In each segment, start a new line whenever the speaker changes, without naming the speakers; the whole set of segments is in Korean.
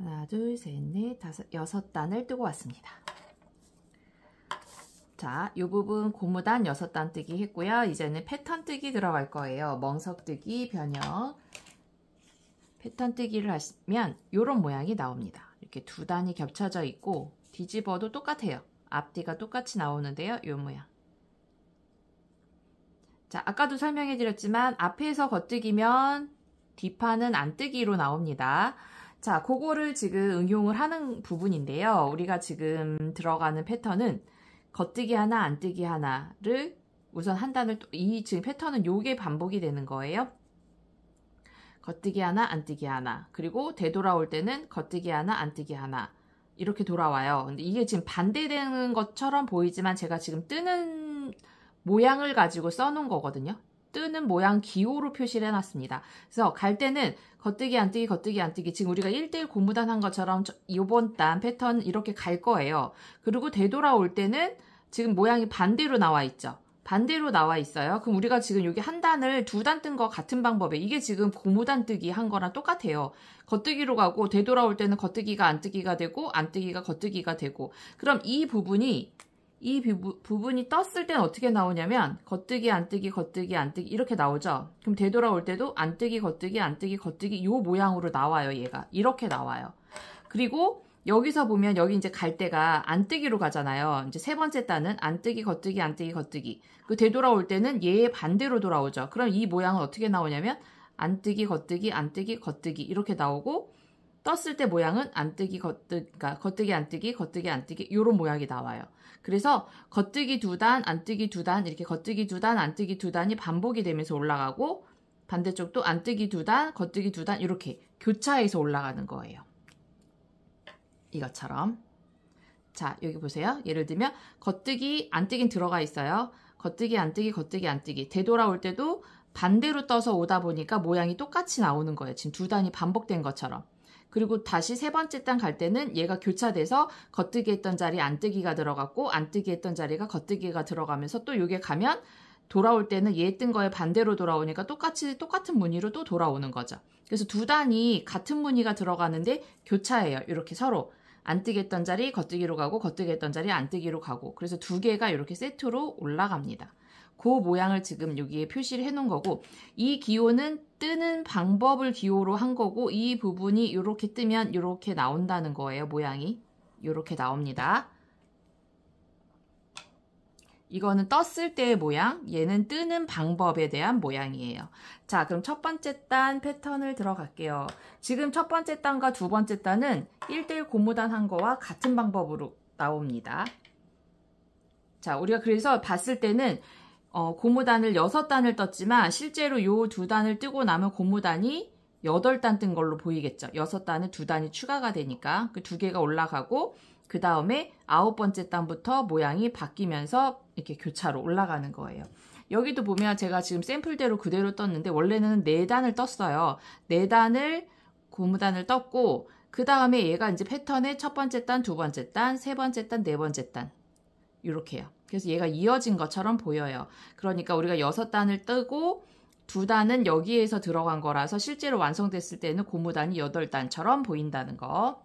하나, 둘, 셋, 넷, 다섯, 6단을 뜨고 왔습니다. 자, 이 부분 고무단 6단 뜨기 했고요. 이제는 패턴 뜨기 들어갈 거예요. 멍석 뜨기, 변형. 패턴 뜨기를 하시면 이런 모양이 나옵니다. 이렇게 두 단이 겹쳐져 있고 뒤집어도 똑같아요. 앞뒤가 똑같이 나오는데요. 이 모양. 자, 아까도 설명해 드렸지만 앞에서 겉뜨기면 뒷판은 안뜨기로 나옵니다. 자, 그거를 지금 응용을 하는 부분인데요. 우리가 지금 들어가는 패턴은 겉뜨기 하나, 안뜨기 하나를 우선 한 단을, 지금 패턴은 요게 반복이 되는 거예요. 겉뜨기 하나, 안뜨기 하나. 그리고 되돌아올 때는 겉뜨기 하나, 안뜨기 하나. 이렇게 돌아와요. 근데 이게 지금 반대되는 것처럼 보이지만 제가 지금 뜨는 모양을 가지고 써놓은 거거든요. 뜨는 모양 기호로 표시를 해놨습니다. 그래서 갈 때는 겉뜨기, 안뜨기, 겉뜨기, 안뜨기. 지금 우리가 1대1 고무단 한 것처럼 이번 단 패턴 이렇게 갈 거예요. 그리고 되돌아올 때는 지금 모양이 반대로 나와 있죠. 반대로 나와 있어요. 그럼 우리가 지금 여기 한 단을 두 단 뜬 거 같은 방법에 이게 지금 고무단 뜨기 한 거랑 똑같아요. 겉뜨기로 가고 되돌아올 때는 겉뜨기가 안뜨기가 되고 안뜨기가 겉뜨기가 되고 그럼 이 부분이 떴을 때는 어떻게 나오냐면 겉뜨기, 안뜨기, 겉뜨기, 안뜨기 이렇게 나오죠. 그럼 되돌아올 때도 안뜨기, 겉뜨기, 안뜨기, 겉뜨기 요 모양으로 나와요. 얘가 이렇게 나와요. 그리고 여기서 보면 여기 이제 갈 때가 안뜨기로 가잖아요. 이제 세 번째 단은 안뜨기, 겉뜨기, 안뜨기, 겉뜨기. 그 되돌아올 때는 얘의 반대로 돌아오죠. 그럼 이 모양은 어떻게 나오냐면 안뜨기, 겉뜨기, 안뜨기, 겉뜨기 이렇게 나오고 떴을 때 모양은 안뜨기, 겉뜨기, 그러니까 겉뜨기, 안뜨기, 겉뜨기, 안뜨기 이런 모양이 나와요. 그래서 겉뜨기 두 단, 안뜨기 두 단 이렇게 겉뜨기 두 단, 안뜨기 두 단이 반복이 되면서 올라가고 반대쪽도 안뜨기 두 단, 겉뜨기 두 단 이렇게 교차해서 올라가는 거예요. 이것처럼. 자, 여기 보세요. 예를 들면 겉뜨기, 안뜨기는 들어가 있어요. 겉뜨기, 안뜨기, 겉뜨기, 안뜨기. 되돌아올 때도 반대로 떠서 오다 보니까 모양이 똑같이 나오는 거예요. 지금 두 단이 반복된 것처럼. 그리고 다시 세 번째 단 갈 때는 얘가 교차돼서 겉뜨기 했던 자리에 안뜨기가 들어갔고 안뜨기 했던 자리가 겉뜨기가 들어가면서 또 요게 가면 돌아올 때는 얘 뜬 거에 반대로 돌아오니까 똑같은 무늬로 또 돌아오는 거죠. 그래서 두 단이 같은 무늬가 들어가는데 교차해요. 이렇게 서로 안뜨기 했던 자리 겉뜨기로 가고 겉뜨기 했던 자리 안뜨기로 가고 그래서 두 개가 이렇게 세트로 올라갑니다. 그 모양을 지금 여기에 표시를 해 놓은 거고 이 기호는 뜨는 방법을 기호로 한 거고 이 부분이 이렇게 뜨면 이렇게 나온다는 거예요. 모양이 이렇게 나옵니다. 이거는 떴을 때의 모양, 얘는 뜨는 방법에 대한 모양이에요. 자, 그럼 첫 번째 단 패턴을 들어갈게요. 지금 첫 번째 단과 두 번째 단은 1대1 고무단 한 거와 같은 방법으로 나옵니다. 자, 우리가 그래서 봤을 때는 고무단을 6단을 떴지만 실제로 요 두 단을 뜨고 나면 고무단이 8단 뜬 걸로 보이겠죠. 6단은 두 단이 추가가 되니까 그 두 개가 올라가고 그 다음에 9번째 단부터 모양이 바뀌면서 이렇게 교차로 올라가는 거예요. 여기도 보면 제가 지금 샘플대로 그대로 떴는데 원래는 4단을 떴어요. 4단을 고무단을 떴고 그 다음에 얘가 이제 패턴의 첫 번째 단, 두 번째 단, 세 번째 단, 네 번째 단 이렇게요. 그래서 얘가 이어진 것처럼 보여요. 그러니까 우리가 6단을 뜨고 두 단은 여기에서 들어간 거라서 실제로 완성됐을 때는 고무단이 8단처럼 보인다는 거.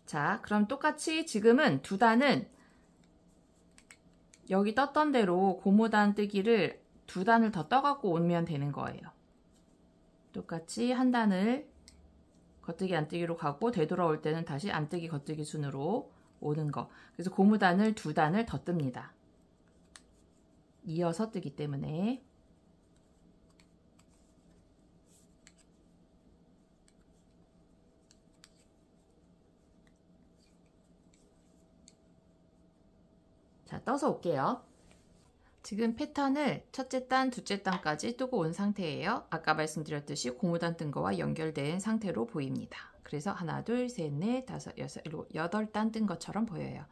자, 그럼 똑같이 지금은 두 단은 여기 떴던 대로 고무단 뜨기를 두 단을 더 떠갖고 오면 되는 거예요. 똑같이 한 단을 겉뜨기 안뜨기로 가고 되돌아올 때는 다시 안뜨기 겉뜨기 순으로 오는 거. 그래서 고무단을 두 단을 더 뜹니다. 이어서 뜨기 때문에. 자, 떠서 올게요. 지금 패턴을 첫째 단, 둘째 단까지 뜨고 온 상태예요. 아까 말씀드렸듯이 고무단 뜬 거와 연결된 상태로 보입니다. 그래서 하나, 둘, 셋, 넷, 다섯, 여섯, 일곱, 8단 뜬 것처럼 보여요.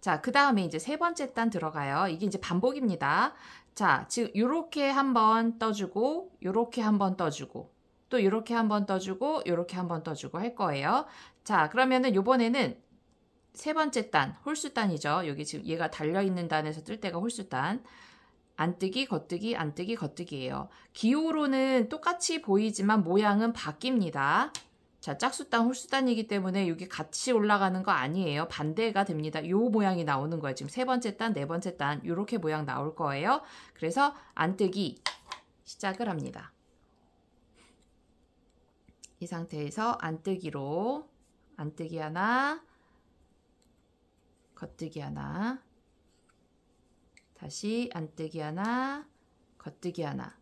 자, 그 다음에 이제 세 번째 단 들어가요. 이게 이제 반복입니다. 자, 지금 요렇게 한번 떠주고, 요렇게 한번 떠주고, 또 요렇게 한번 떠주고, 요렇게 한번 떠주고 할 거예요. 자, 그러면은 요번에는 세 번째 단, 홀수단이죠. 여기 지금 얘가 달려있는 단에서 뜰 때가 홀수단. 안뜨기, 겉뜨기, 안뜨기, 겉뜨기예요. 기호로는 똑같이 보이지만 모양은 바뀝니다. 자, 짝수단, 홀수단이기 때문에 여기 같이 올라가는 거 아니에요. 반대가 됩니다. 요 모양이 나오는 거예요. 지금 세 번째 단, 네 번째 단 이렇게 모양 나올 거예요. 그래서 안뜨기 시작을 합니다. 이 상태에서 안뜨기로 안뜨기 하나, 겉뜨기 하나, 다시 안뜨기 하나, 겉뜨기 하나.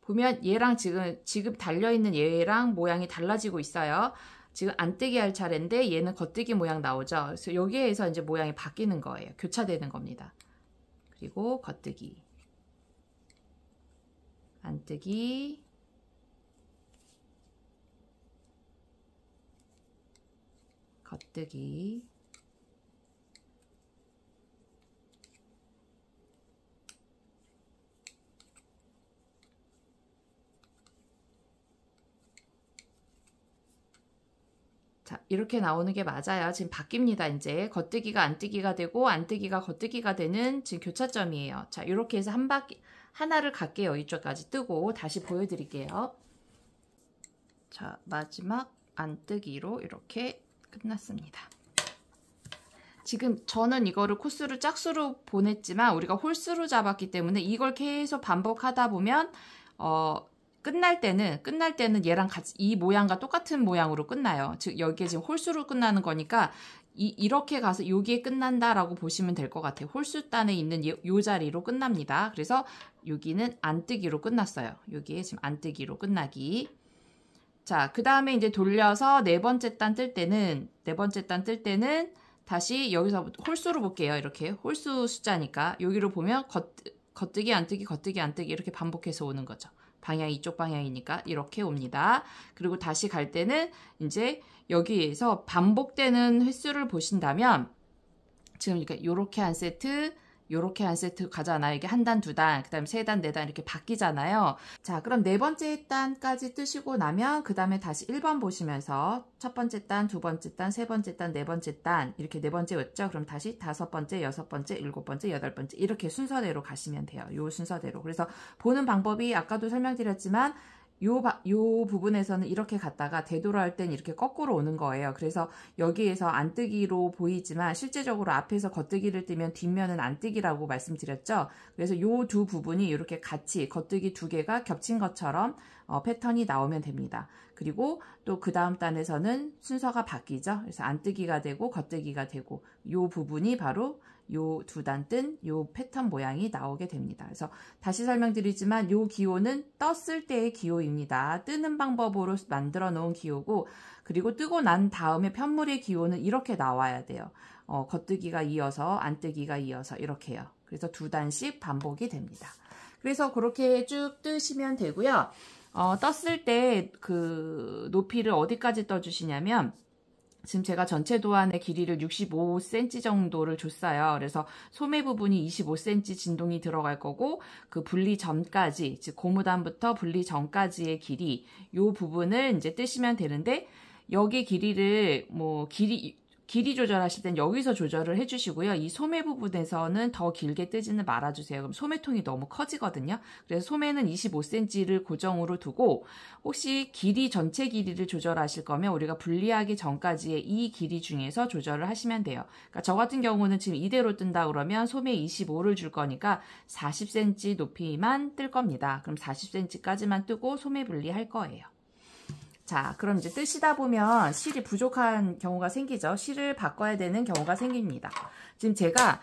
보면 얘랑 지금 달려있는 얘랑 모양이 달라지고 있어요. 지금 안뜨기 할 차례인데 얘는 겉뜨기 모양 나오죠. 그래서 여기에서 이제 모양이 바뀌는 거예요. 교차되는 겁니다. 그리고 겉뜨기, 안뜨기, 겉뜨기, 자, 이렇게 나오는 게 맞아요. 지금 바뀝니다. 이제 겉뜨기가 안뜨기가 되고 안뜨기가 겉뜨기가 되는 지금 교차점이에요. 자, 이렇게 해서 한 바퀴 하나를 갈게요. 이쪽까지 뜨고 다시 보여드릴게요. 자, 마지막 안뜨기로 이렇게 끝났습니다. 지금 저는 이거를 코스로 짝수로 보냈지만 우리가 홀수로 잡았기 때문에 이걸 계속 반복하다 보면 끝날 때는 얘랑 같이 이 모양과 똑같은 모양으로 끝나요. 즉 여기에 지금 홀수로 끝나는 거니까 이렇게 가서 여기에 끝난다라고 보시면 될 것 같아요. 홀수단에 있는 요 자리로 끝납니다. 그래서 여기는 안뜨기로 끝났어요. 여기에 지금 안뜨기로 끝나기. 자, 그 다음에 이제 돌려서 네 번째 단 뜰 때는 다시 여기서 홀수로 볼게요. 이렇게 홀수 숫자니까 여기로 보면 겉뜨기 안뜨기 겉뜨기 안뜨기 이렇게 반복해서 오는 거죠. 방향이 이쪽 방향이니까 이렇게 옵니다. 그리고 다시 갈 때는 이제 여기에서 반복되는 횟수를 보신다면 지금 이렇게 한 세트, 요렇게 한 세트 가잖아요. 이게 한 단, 두 단, 그 다음에 세 단, 네 단 이렇게 바뀌잖아요. 자, 그럼 네 번째 단까지 뜨시고 나면 그 다음에 다시 1번 보시면서 첫 번째 단, 두 번째 단, 세 번째 단, 네 번째 단 이렇게 네 번째였죠. 그럼 다시 다섯 번째, 여섯 번째, 일곱 번째, 여덟 번째 이렇게 순서대로 가시면 돼요. 요 순서대로. 그래서 보는 방법이 아까도 설명드렸지만 요 부분에서는 이렇게 갔다가 되돌아올 땐 이렇게 거꾸로 오는 거예요. 그래서 여기에서 안뜨기로 보이지만 실제적으로 앞에서 겉뜨기를 뜨면 뒷면은 안뜨기라고 말씀드렸죠. 그래서 요 두 부분이 이렇게 같이 겉뜨기 두 개가 겹친 것처럼 패턴이 나오면 됩니다. 그리고 또 그 다음 단에서는 순서가 바뀌죠. 그래서 안뜨기가 되고 겉뜨기가 되고 요 부분이 바로 요 두 단 뜬 요 패턴 모양이 나오게 됩니다. 그래서 다시 설명드리지만 요 기호는 떴을 때의 기호입니다. 뜨는 방법으로 만들어 놓은 기호고 그리고 뜨고 난 다음에 편물의 기호는 이렇게 나와야 돼요. 겉뜨기가 이어서 안뜨기가 이어서 이렇게요. 그래서 두 단씩 반복이 됩니다. 그래서 그렇게 쭉 뜨시면 되고요. 떴을 때 그 높이를 어디까지 떠주시냐면 지금 제가 전체 도안의 길이를 65cm 정도를 줬어요. 그래서 소매 부분이 25cm 진동이 들어갈 거고 그 분리 전까지, 즉 고무단부터 분리 전까지의 길이 요 부분을 이제 뜨시면 되는데 여기 길이를 길이 조절하실 땐 여기서 조절을 해주시고요. 이 소매 부분에서는 더 길게 뜨지는 말아주세요. 그럼 소매통이 너무 커지거든요. 그래서 소매는 25cm를 고정으로 두고 혹시 전체 길이를 조절하실 거면 우리가 분리하기 전까지의 이 길이 중에서 조절을 하시면 돼요. 그러니까 저 같은 경우는 지금 이대로 뜬다 그러면 소매 25를 줄 거니까 40cm 높이만 뜰 겁니다. 그럼 40cm까지만 뜨고 소매 분리할 거예요. 자, 그럼 이제 뜨시다 보면 실이 부족한 경우가 생기죠. 실을 바꿔야 되는 경우가 생깁니다. 지금 제가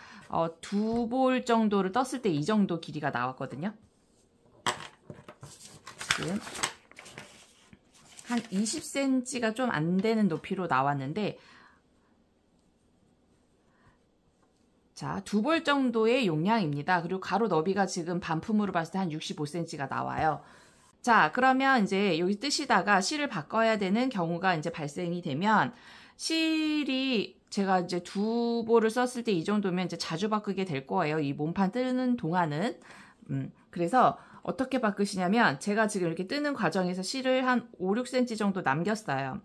두 볼 정도를 떴을 때 이 정도 길이가 나왔거든요. 지금 한 20cm가 좀 안 되는 높이로 나왔는데 자, 두 볼 정도의 용량입니다. 그리고 가로 너비가 지금 반품으로 봤을 때 한 65cm가 나와요. 자, 그러면 이제 여기 뜨시다가 실을 바꿔야 되는 경우가 이제 발생이 되면 실이 제가 이제 두 볼을 썼을 때 이 정도면 이제 자주 바꾸게 될 거예요. 이 몸판 뜨는 동안은. 그래서 어떻게 바꾸시냐면 제가 지금 이렇게 뜨는 과정에서 실을 한 5, 6cm 정도 남겼어요.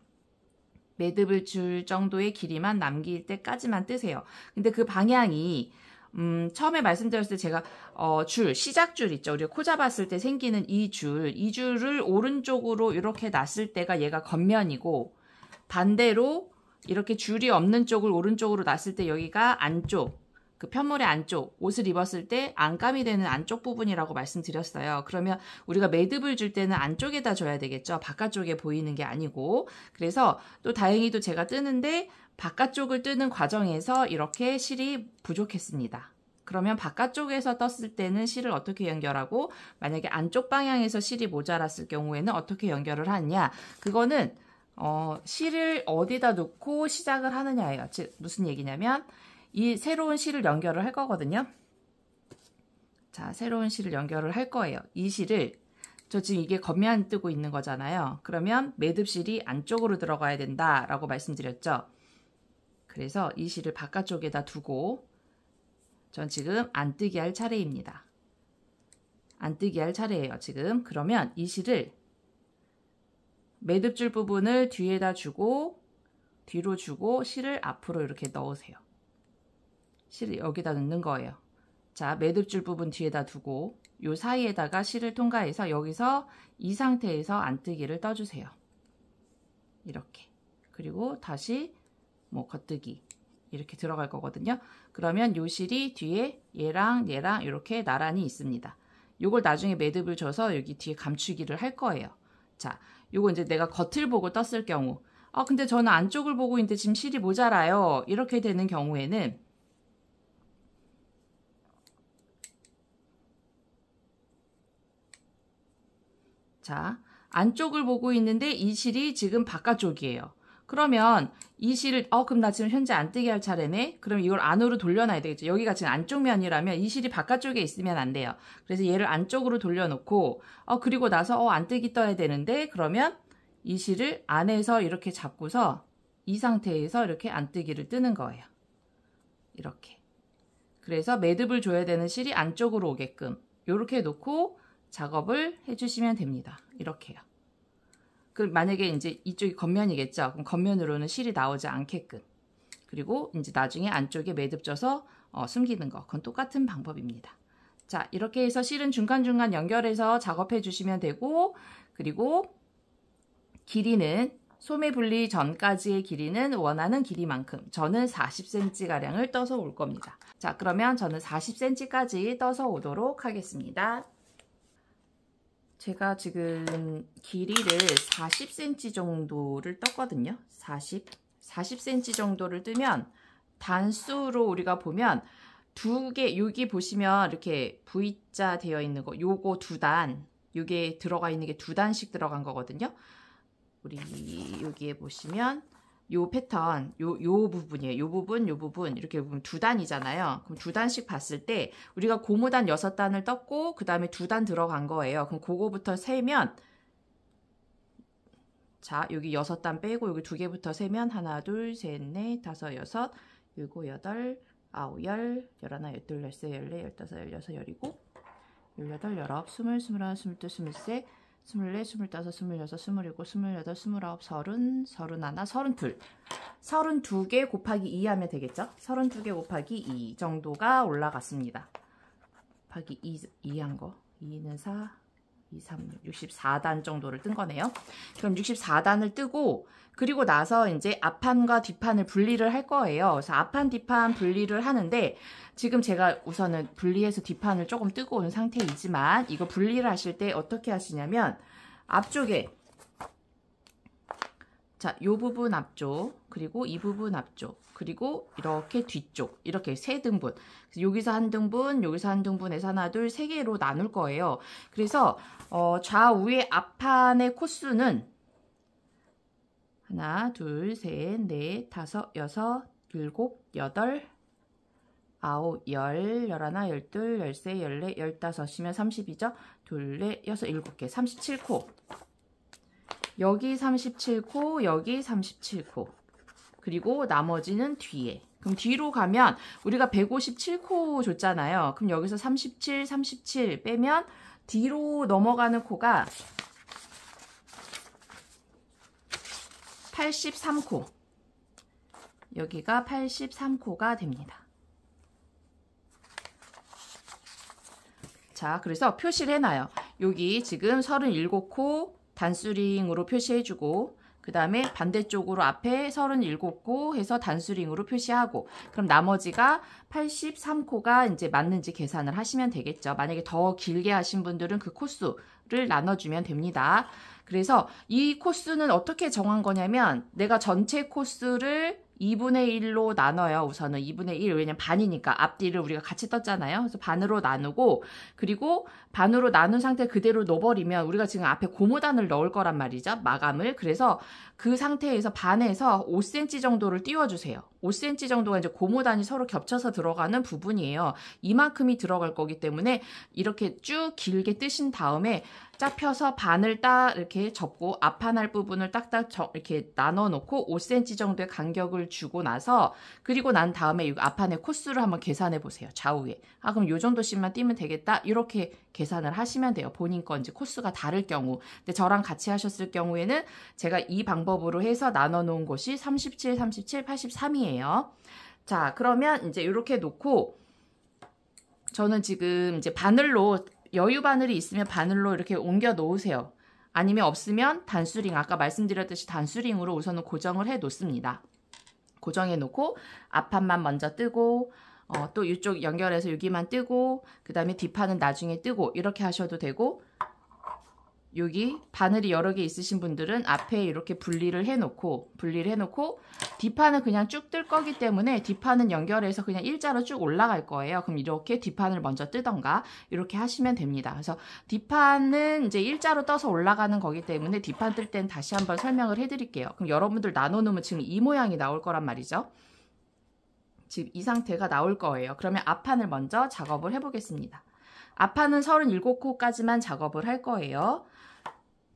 매듭을 줄 정도의 길이만 남길 때까지만 뜨세요. 근데 그 방향이 처음에 말씀드렸을 때 제가 시작줄 있죠. 우리가 코 잡았을 때 생기는 이 줄을 오른쪽으로 이렇게 놨을 때가 얘가 겉면이고, 반대로 이렇게 줄이 없는 쪽을 오른쪽으로 놨을 때 여기가 안쪽, 그 편물의 안쪽, 옷을 입었을 때 안감이 되는 안쪽 부분이라고 말씀드렸어요. 그러면 우리가 매듭을 줄 때는 안쪽에다 줘야 되겠죠. 바깥쪽에 보이는 게 아니고. 그래서 또 다행히도 제가 뜨는데 바깥쪽을 뜨는 과정에서 이렇게 실이 부족했습니다. 그러면 바깥쪽에서 떴을 때는 실을 어떻게 연결하고, 만약에 안쪽 방향에서 실이 모자랐을 경우에는 어떻게 연결을 하느냐, 그거는 실을 어디다 놓고 시작을 하느냐예요. 즉 무슨 얘기냐면 이 새로운 실을 연결을 할 거거든요. 자, 새로운 실을 연결을 할 거예요. 이 실을, 저 지금 이게 겉면 뜨고 있는 거잖아요. 그러면 매듭실이 안쪽으로 들어가야 된다라고 말씀드렸죠. 그래서 이 실을 바깥쪽에다 두고 전 지금 안뜨기 할 차례입니다. 안뜨기 할 차례예요, 지금. 그러면 이 실을 매듭줄 부분을 뒤에다 주고 뒤로 주고 실을 앞으로 이렇게 넣으세요. 실을 여기다 넣는 거예요. 자, 매듭줄 부분 뒤에다 두고 요 사이에다가 실을 통과해서 여기서 이 상태에서 안뜨기를 떠주세요. 이렇게. 그리고 다시 겉뜨기 이렇게 들어갈 거거든요. 그러면 요 실이 뒤에 얘랑 이렇게 나란히 있습니다. 요걸 나중에 매듭을 줘서 여기 뒤에 감추기를 할 거예요. 자, 요거 이제 내가 겉을 보고 떴을 경우, 근데 저는 안쪽을 보고 있는데 지금 실이 모자라요. 이렇게 되는 경우에는 자, 안쪽을 보고 있는데 이 실이 지금 바깥쪽이에요. 그러면 이 실을 그럼 나 지금 현재 안뜨기 할 차례네. 그럼 이걸 안으로 돌려놔야 되겠죠. 여기가 지금 안쪽 면이라면 이 실이 바깥쪽에 있으면 안 돼요. 그래서 얘를 안쪽으로 돌려놓고 그리고 나서 안뜨기 떠야 되는데, 그러면 이 실을 안에서 이렇게 잡고서 이 상태에서 이렇게 안뜨기를 뜨는 거예요. 이렇게. 그래서 매듭을 줘야 되는 실이 안쪽으로 오게끔 이렇게 놓고 작업을 해주시면 됩니다. 이렇게요. 만약에 이제 이쪽이 겉면이겠죠. 그럼 겉면으로는 실이 나오지 않게끔. 그리고 이제 나중에 안쪽에 매듭 져서 숨기는 거. 그건 똑같은 방법입니다. 자, 이렇게 해서 실은 중간중간 연결해서 작업해 주시면 되고, 그리고 길이는 소매 분리 전까지의 길이는 원하는 길이만큼, 저는 40cm가량을 떠서 올 겁니다. 자, 그러면 저는 40cm까지 떠서 오도록 하겠습니다. 제가 지금 길이를 40cm 정도를 떴거든요. 40cm 정도를 뜨면 단수로 우리가 보면 두 개, 여기 보시면 이렇게 V자 되어 있는 거, 요거 두 단, 요게 들어가 있는 게 두 단씩 들어간 거거든요. 우리 여기에 보시면 요 패턴, 요 부분이에요. 요 부분 이렇게 보면 두 단이잖아요. 그럼 두 단씩 봤을 때 우리가 고무단 6단을 떴고 그 다음에 두 단 들어간 거예요. 그럼 그거부터 세면, 자, 여기 6단 빼고 여기 두 개부터 세면 하나, 둘, 셋, 넷, 다섯, 여섯, 일곱, 여덟, 아홉, 열, 열하나, 열둘, 열세, 열네, 열다섯, 열여섯, 열일곱, 열여덟, 열아홉, 스물, 스물하나, 스물둘, 스물셋, 스물넷, 스물다섯, 스물여섯, 스물일곱, 스물여덟, 스물아홉, 서른, 서른하나, 서른둘. 32개 곱하기 2 하면 되겠죠? 32개 곱하기 2 정도가 올라갔습니다. 곱하기 2 한 거. 2는 4, 2, 3, 64단 정도를 뜬 거네요. 그럼 64단을 뜨고, 그리고 나서 이제 앞판과 뒷판을 분리를 할 거예요. 그래서 앞판, 뒷판 분리를 하는데, 지금 제가 우선은 분리해서 뒷판을 조금 뜨고 온 상태이지만, 이거 분리를 하실 때 어떻게 하시냐면, 앞쪽에, 자, 요 부분 앞쪽, 그리고 이 부분 앞쪽, 그리고 이렇게 뒤쪽, 이렇게 세 등분. 여기서 한 등분, 여기서 한 등분에서 하나, 둘, 세 개로 나눌 거예요. 그래서 좌우의 앞판의 코수는 하나, 둘, 셋, 넷, 다섯, 여섯, 일곱, 여덟, 아홉, 열, 열하나, 열둘, 열세, 열네, 열다섯이면 30이죠? 둘, 넷, 여섯, 일곱 개, 37코. 여기 37코, 여기 37코. 그리고 나머지는 뒤에. 그럼 뒤로 가면 우리가 157코 줬잖아요. 그럼 여기서 37, 37 빼면 뒤로 넘어가는 코가 83코. 여기가 83코가 됩니다. 자, 그래서 표시를 해놔요. 여기 지금 37코 단수링으로 표시해주고, 그 다음에 반대쪽으로 앞에 37코 해서 단수링으로 표시하고, 그럼 나머지가 83코가 이제 맞는지 계산을 하시면 되겠죠. 만약에 더 길게 하신 분들은 그 코수를 나눠주면 됩니다. 그래서 이 코수는 어떻게 정한 거냐면, 내가 전체 코수를 2분의 1로 나눠요. 우선은 2분의 1, 왜냐면 반이니까 앞뒤를 우리가 같이 떴잖아요. 그래서 반으로 나누고, 그리고 반으로 나눈 상태 그대로 넣어버리면 우리가 지금 앞에 고무단을 넣을 거란 말이죠. 마감을. 그래서 그 상태에서 반에서 5cm 정도를 띄워주세요. 5cm 정도가 이제 고무단이 서로 겹쳐서 들어가는 부분이에요. 이만큼이 들어갈 거기 때문에 이렇게 쭉 길게 뜨신 다음에 짝 펴서 반을 딱 이렇게 접고 앞판할 부분을 딱딱 이렇게 나눠 놓고 5cm 정도의 간격을 주고 나서, 그리고 난 다음에 이 앞판의 코스를 한번 계산해 보세요. 좌우에. 아, 그럼 요 정도씩만 띄면 되겠다. 이렇게 계산을 하시면 돼요. 본인 건지 코스가 다를 경우. 근데 저랑 같이 하셨을 경우에는 제가 이 방법으로 해서 나눠 놓은 곳이 37, 37, 83이에요. 자, 그러면 이제 이렇게 놓고, 저는 지금 이제 바늘로, 여유 바늘이 있으면 바늘로 이렇게 옮겨 놓으세요. 아니면 없으면 단수링, 아까 말씀드렸듯이 단수링으로 우선은 고정을 해 놓습니다. 고정해 놓고 앞판만 먼저 뜨고, 또 이쪽 연결해서 여기만 뜨고, 그 다음에 뒷판은 나중에 뜨고, 이렇게 하셔도 되고, 여기 바늘이 여러 개 있으신 분들은 앞에 이렇게 분리를 해놓고 뒷판은 그냥 쭉 뜰 거기 때문에 뒷판은 연결해서 그냥 일자로 쭉 올라갈 거예요. 그럼 이렇게 뒷판을 먼저 뜨던가 이렇게 하시면 됩니다. 그래서 뒷판은 이제 일자로 떠서 올라가는 거기 때문에 뒷판 뜰 땐 다시 한번 설명을 해드릴게요. 그럼 여러분들 나눠놓으면 지금 이 모양이 나올 거란 말이죠. 지금 이 상태가 나올 거예요. 그러면 앞판을 먼저 작업을 해보겠습니다. 앞판은 37코까지만 작업을 할 거예요.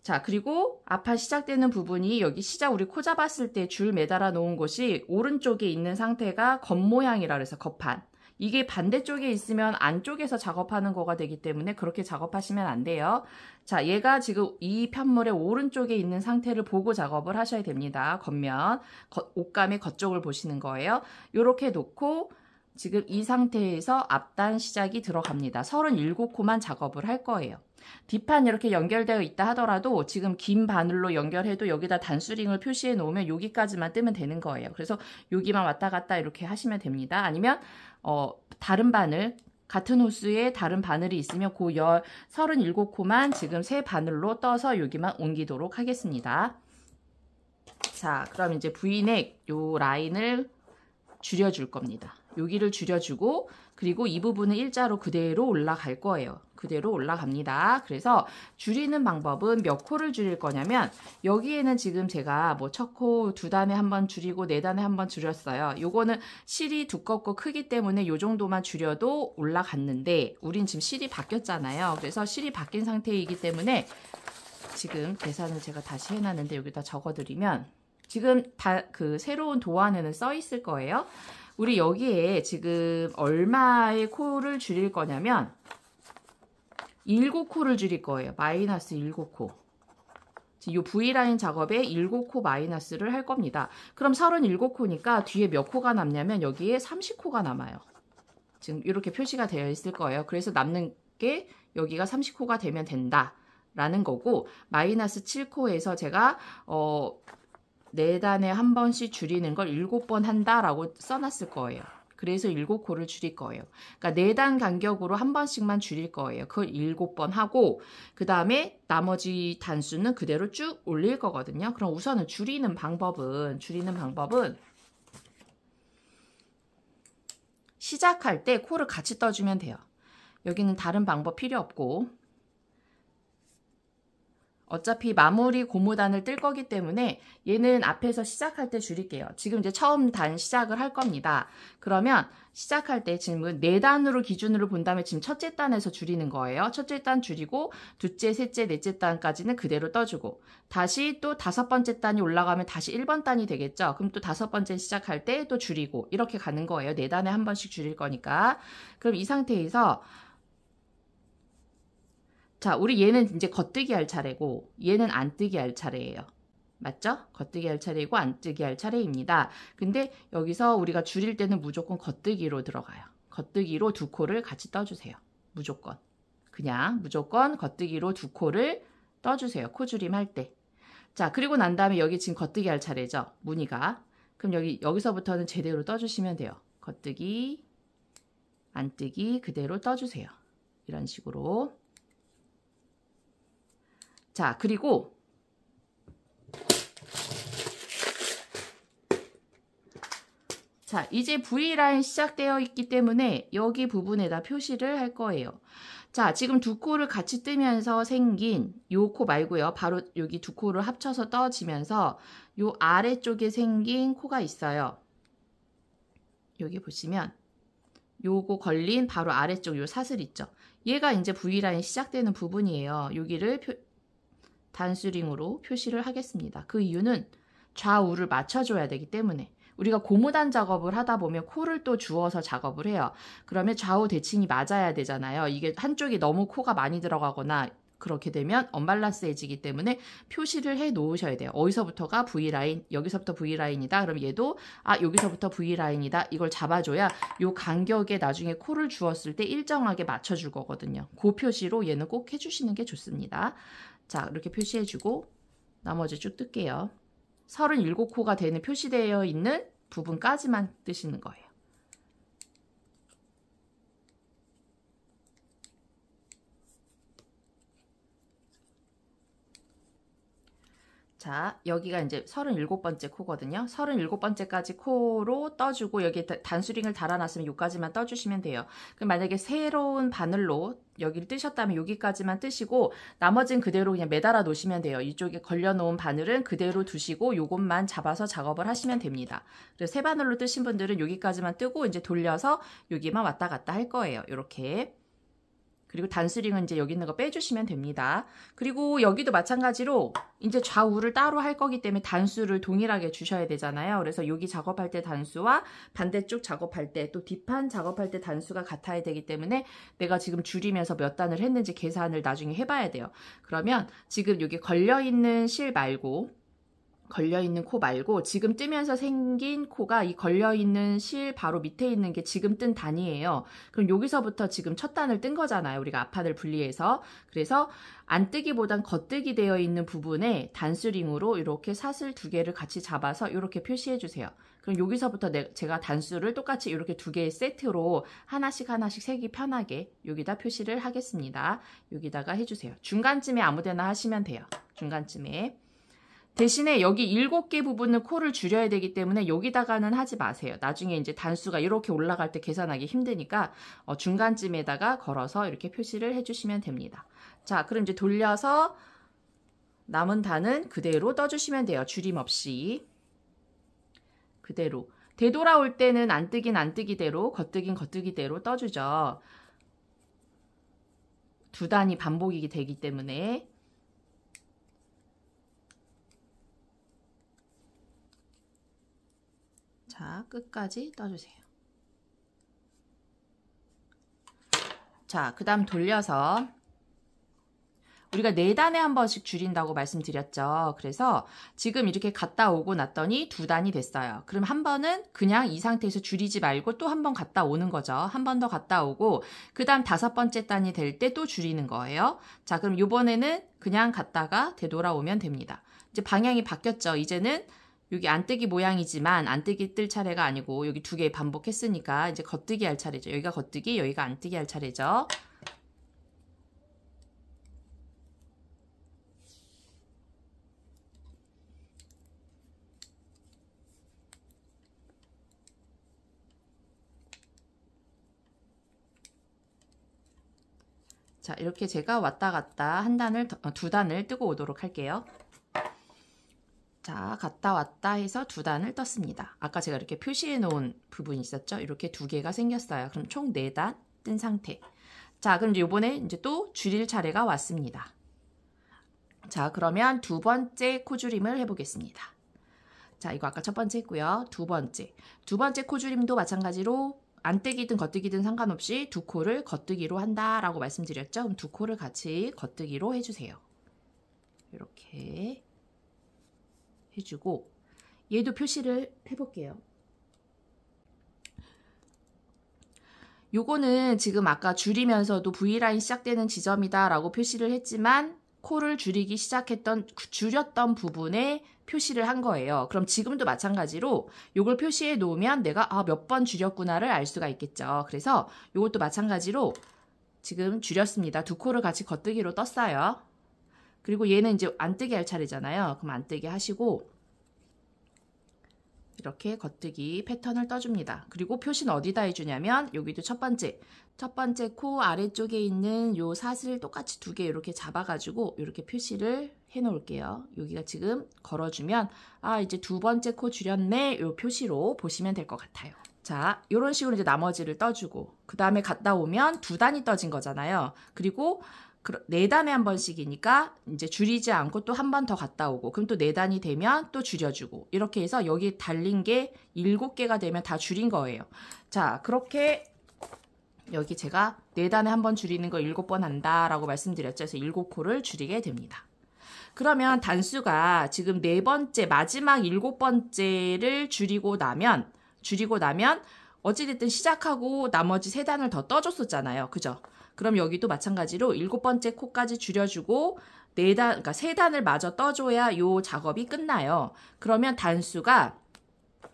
자, 그리고 앞판 시작되는 부분이 여기 시작 우리 코 잡았을 때 줄 매달아 놓은 곳이 오른쪽에 있는 상태가 겉모양이라 그래서 겉판. 이게 반대쪽에 있으면 안쪽에서 작업하는 거가 되기 때문에 그렇게 작업하시면 안 돼요. 자, 얘가 지금 이 편물의 오른쪽에 있는 상태를 보고 작업을 하셔야 됩니다. 겉면, 옷감의 겉쪽을 보시는 거예요. 이렇게 놓고 지금 이 상태에서 앞단 시작이 들어갑니다. 37코만 작업을 할 거예요. 뒷판 이렇게 연결되어 있다 하더라도 지금 긴 바늘로 연결해도 여기다 단수링을 표시해 놓으면 여기까지만 뜨면 되는 거예요. 그래서 여기만 왔다 갔다 이렇게 하시면 됩니다. 아니면 다른 바늘, 같은 호수에 다른 바늘이 있으면 그 37코만 지금 새 바늘로 떠서 여기만 옮기도록 하겠습니다. 자, 그럼 이제 V넥 요 라인을 줄여줄 겁니다. 여기를 줄여주고, 그리고 이 부분은 일자로 그대로 올라갈 거예요. 그대로 올라갑니다. 그래서 줄이는 방법은 몇 코를 줄일 거냐면, 여기에는 지금 제가 뭐 첫 코 2단에 한번 줄이고 4단에 한번 줄였어요. 요거는 실이 두껍고 크기 때문에 요 정도만 줄여도 올라갔는데, 우린 지금 실이 바뀌었잖아요. 그래서 실이 바뀐 상태이기 때문에 지금 계산을 제가 다시 해놨는데 여기다 적어드리면, 지금 그 새로운 도안에는 써 있을 거예요. 우리 여기에 지금 얼마의 코를 줄일 거냐면 7코를 줄일 거예요. 마이너스 7코. 이 V라인 작업에 7코 마이너스를 할 겁니다. 그럼 37코니까 뒤에 몇 코가 남냐면 여기에 30코가 남아요. 지금 이렇게 표시가 되어 있을 거예요. 그래서 남는 게 여기가 30코가 되면 된다라는 거고, 마이너스 7코에서 제가 4단에 한 번씩 줄이는 걸 7번 한다라고 써놨을 거예요. 그래서 7코를 줄일 거예요. 그러니까 4단 간격으로 한 번씩만 줄일 거예요. 그걸 7번 하고, 그 다음에 나머지 단수는 그대로 쭉 올릴 거거든요. 그럼 우선은 줄이는 방법은 시작할 때 코를 같이 떠주면 돼요. 여기는 다른 방법 필요 없고, 어차피 마무리 고무단을 뜰 거기 때문에 얘는 앞에서 시작할 때 줄일게요. 지금 이제 처음 단 시작을 할 겁니다. 그러면 시작할 때 지금 4단으로 기준으로 본다면 지금 첫째 단에서 줄이는 거예요. 첫째 단 줄이고 둘째, 셋째, 넷째 단까지는 그대로 떠주고, 다시 또 5번째 단이 올라가면 다시 1번 단이 되겠죠. 그럼 또 5번째 시작할 때 또 줄이고 이렇게 가는 거예요. 4단에 한 번씩 줄일 거니까. 그럼 이 상태에서 자, 우리 얘는 이제 겉뜨기 할 차례고 얘는 안뜨기 할 차례예요. 맞죠? 겉뜨기 할 차례이고 안뜨기 할 차례입니다. 근데 여기서 우리가 줄일 때는 무조건 겉뜨기로 들어가요. 겉뜨기로 2코를 같이 떠주세요. 무조건. 그냥 무조건 겉뜨기로 두 코를 떠주세요. 코줄임 할 때. 자, 그리고 난 다음에 여기 지금 겉뜨기 할 차례죠. 무늬가. 그럼 여기서부터는 제대로 떠주시면 돼요. 겉뜨기, 안뜨기 그대로 떠주세요. 이런 식으로. 자, 그리고 자, 이제 V라인 시작되어 있기 때문에 여기 부분에다 표시를 할 거예요. 자, 지금 두 코를 같이 뜨면서 생긴 요 코 말고요. 바로 여기 두 코를 합쳐서 떠지면서 요 아래쪽에 생긴 코가 있어요. 여기 보시면 요거 걸린 바로 아래쪽 요 사슬 있죠. 얘가 이제 V라인 시작되는 부분이에요. 여기를 단수링으로 표시를 하겠습니다. 그 이유는 좌우를 맞춰줘야 되기 때문에. 우리가 고무단 작업을 하다 보면 코를 또 주어서 작업을 해요. 그러면 좌우 대칭이 맞아야 되잖아요. 이게 한쪽이 너무 코가 많이 들어가거나 그렇게 되면 언밸런스해지기 때문에 표시를 해 놓으셔야 돼요. 어디서부터가 V라인, 여기서부터 V라인이다. 그럼 얘도 여기서부터 V라인이다. 이걸 잡아줘야 요 간격에 나중에 코를 주었을 때 일정하게 맞춰줄 거거든요. 그 표시로 얘는 꼭 해주시는 게 좋습니다. 자, 이렇게 표시해주고 나머지 쭉 뜰게요. 37코가 되는 표시되어 있는 부분까지만 뜨시는 거예요. 자, 여기가 이제 37번째 코거든요. 37번째까지 코로 떠주고 여기 단수링을 달아놨으면 여기까지만 떠주시면 돼요. 그럼 만약에 새로운 바늘로 여기를 뜨셨다면 여기까지만 뜨시고 나머지는 그대로 그냥 매달아 놓으시면 돼요. 이쪽에 걸려놓은 바늘은 그대로 두시고 요것만 잡아서 작업을 하시면 됩니다. 그래서 새 바늘로 뜨신 분들은 여기까지만 뜨고 이제 돌려서 여기만 왔다 갔다 할 거예요. 이렇게. 그리고 단수링은 이제 여기 있는 거 빼주시면 됩니다. 그리고 여기도 마찬가지로 이제 좌우를 따로 할 거기 때문에 단수를 동일하게 주셔야 되잖아요. 그래서 여기 작업할 때 단수와 반대쪽 작업할 때 또 뒷판 작업할 때 단수가 같아야 되기 때문에 내가 지금 줄이면서 몇 단을 했는지 계산을 나중에 해봐야 돼요. 그러면 지금 여기 걸려있는 실 말고 걸려있는 코 말고 지금 뜨면서 생긴 코가 이 걸려있는 실 바로 밑에 있는 게 지금 뜬 단이에요. 그럼 여기서부터 지금 첫 단을 뜬 거잖아요. 우리가 앞판을 분리해서. 그래서 안뜨기보단 겉뜨기 되어 있는 부분에 단수링으로 이렇게 사슬 두 개를 같이 잡아서 이렇게 표시해 주세요. 그럼 여기서부터 제가 단수를 똑같이 이렇게 두 개의 세트로 하나씩 세기 편하게 여기다 표시를 하겠습니다. 여기다가 해주세요. 중간쯤에 아무데나 하시면 돼요. 중간쯤에. 대신에 여기 7개 부분은 코를 줄여야 되기 때문에 여기다가는 하지 마세요. 나중에 이제 단수가 이렇게 올라갈 때 계산하기 힘드니까 중간쯤에다가 걸어서 이렇게 표시를 해주시면 됩니다. 자, 그럼 이제 돌려서 남은 단은 그대로 떠주시면 돼요. 줄임 없이. 그대로. 되돌아올 때는 안뜨긴 안뜨기대로, 겉뜨긴 겉뜨기대로 떠주죠. 두 단이 반복이 되기 때문에. 자, 끝까지 떠주세요. 자, 그 다음 돌려서 우리가 4단에 한 번씩 줄인다고 말씀드렸죠. 그래서 지금 이렇게 갔다 오고 났더니 2단이 됐어요. 그럼 한 번은 그냥 이 상태에서 줄이지 말고 또 한 번 갔다 오는 거죠. 한 번 더 갔다 오고 그 다음 5번째 단이 될 때 또 줄이는 거예요. 자, 그럼 이번에는 그냥 갔다가 되돌아오면 됩니다. 이제 방향이 바뀌었죠. 이제는 여기 안뜨기 모양이지만 안뜨기 뜰 차례가 아니고 여기 2개 반복했으니까 이제 겉뜨기 할 차례죠. 여기가 겉뜨기, 여기가 안뜨기 할 차례죠. 자, 이렇게 제가 왔다 갔다 두 단을 뜨고 오도록 할게요. 자, 갔다 왔다 해서 2단을 떴습니다. 아까 제가 이렇게 표시해 놓은 부분이 있었죠? 이렇게 2개가 생겼어요. 그럼 총 4단 뜬 상태. 자, 그럼 이제 요번에 이제 또 줄일 차례가 왔습니다. 자, 그러면 2번째 코줄임을 해보겠습니다. 자, 이거 아까 첫 번째 했고요. 두 번째 코줄임도 마찬가지로 안뜨기든 겉뜨기든 상관없이 2코를 겉뜨기로 한다라고 말씀드렸죠? 그럼 2코를 같이 겉뜨기로 해주세요. 이렇게 해주고 얘도 표시를 해볼게요. 요거는 지금 아까 줄이면서도 V라인 시작되는 지점이다 라고 표시를 했지만 코를 줄였던 부분에 표시를 한 거예요. 그럼 지금도 마찬가지로 요걸 표시해 놓으면 내가 몇 번 줄였구나를 알 수가 있겠죠. 그래서 요것도 마찬가지로 지금 줄였습니다. 두 코를 같이 겉뜨기로 떴어요. 그리고 얘는 이제 안뜨기 할 차례잖아요. 그럼 안뜨기 하시고 이렇게 겉뜨기 패턴을 떠줍니다. 그리고 표시는 어디다 해주냐면 여기도 첫 번째 코 아래쪽에 있는 요 사슬 똑같이 두 개 이렇게 잡아가지고 이렇게 표시를 해 놓을게요. 여기가 지금 걸어주면 이제 두 번째 코 줄였네 요 표시로 보시면 될 것 같아요. 자, 이런 식으로 이제 나머지를 떠주고 그 다음에 갔다 오면 두 단이 떠진 거잖아요. 그리고 4단에 한 번씩이니까 이제 줄이지 않고 또 한 번 더 갔다 오고 그럼 또 4단이 되면 또 줄여주고 이렇게 해서 여기 달린 게 7개가 되면 다 줄인 거예요. 자, 그렇게 여기 제가 4단에 한 번 줄이는 거 7번 한다라고 말씀드렸죠. 그래서 7코를 줄이게 됩니다. 그러면 단수가 지금 4번째 마지막 7번째를 줄이고 나면 어찌됐든 시작하고 나머지 3단을 더 떠줬었잖아요. 그죠? 그럼 여기도 마찬가지로 7번째 코까지 줄여주고 4단, 그러니까 3단을 마저 떠줘야 요 작업이 끝나요. 그러면 단수가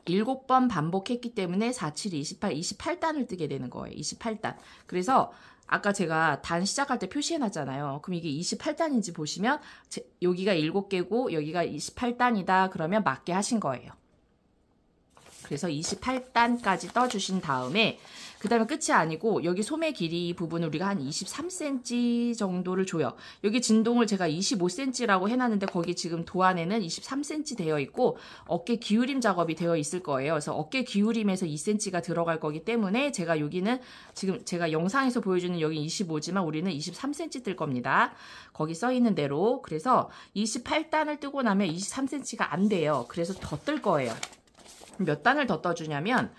7번 반복했기 때문에 4, 7, 28, 28단을 뜨게 되는 거예요. 28단. 그래서 아까 제가 단 시작할 때 표시해놨잖아요. 그럼 이게 28단인지 보시면 여기가 7개고 여기가 28단이다. 그러면 맞게 하신 거예요. 그래서 28단까지 떠주신 다음에 그 다음에 끝이 아니고 여기 소매 길이 부분을 우리가 한 23cm 정도를 줘요. 여기 진동을 제가 25cm라고 해놨는데 거기 지금 도안에는 23cm 되어 있고 어깨 기울임 작업이 되어 있을 거예요. 그래서 어깨 기울임에서 2cm가 들어갈 거기 때문에 제가 여기는 지금 제가 영상에서 보여주는 여기 25지만 우리는 23cm 뜰 겁니다. 거기 써 있는 대로. 그래서 28단을 뜨고 나면 23cm가 안 돼요. 그래서 더 뜰 거예요. 몇 단을 더 떠주냐면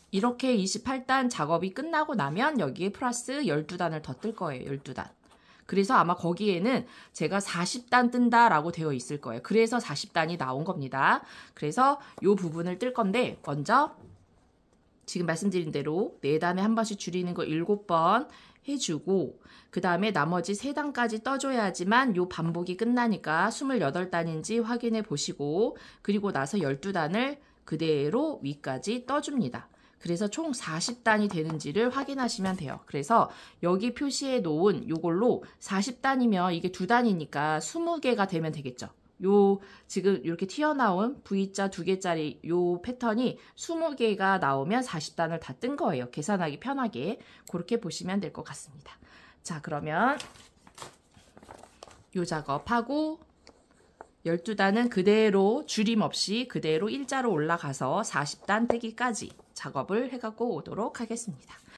이렇게 28단 작업이 끝나고 나면 여기에 플러스 12단을 더 뜰 거예요. 12단. 그래서 아마 거기에는 제가 40단 뜬다라고 되어 있을 거예요. 그래서 40단이 나온 겁니다. 그래서 이 부분을 뜰 건데 먼저 지금 말씀드린 대로 4단에 한 번씩 줄이는 거 7번 해주고 그 다음에 나머지 3단까지 떠줘야지만 요 반복이 끝나니까 28단인지 확인해 보시고 그리고 나서 12단을 그대로 위까지 떠줍니다. 그래서 총 40단이 되는지를 확인하시면 돼요. 그래서 여기 표시해 놓은 요걸로 40단이면 이게 2단이니까 20개가 되면 되겠죠. 요 지금 이렇게 튀어나온 V자 2개짜리 요 패턴이 20개가 나오면 40단을 다 뜬 거예요. 계산하기 편하게 그렇게 보시면 될 것 같습니다. 자, 그러면 요 작업하고 12단은 그대로 줄임 없이 그대로 일자로 올라가서 40단 뜨기까지 작업을 해갖고 오도록 하겠습니다.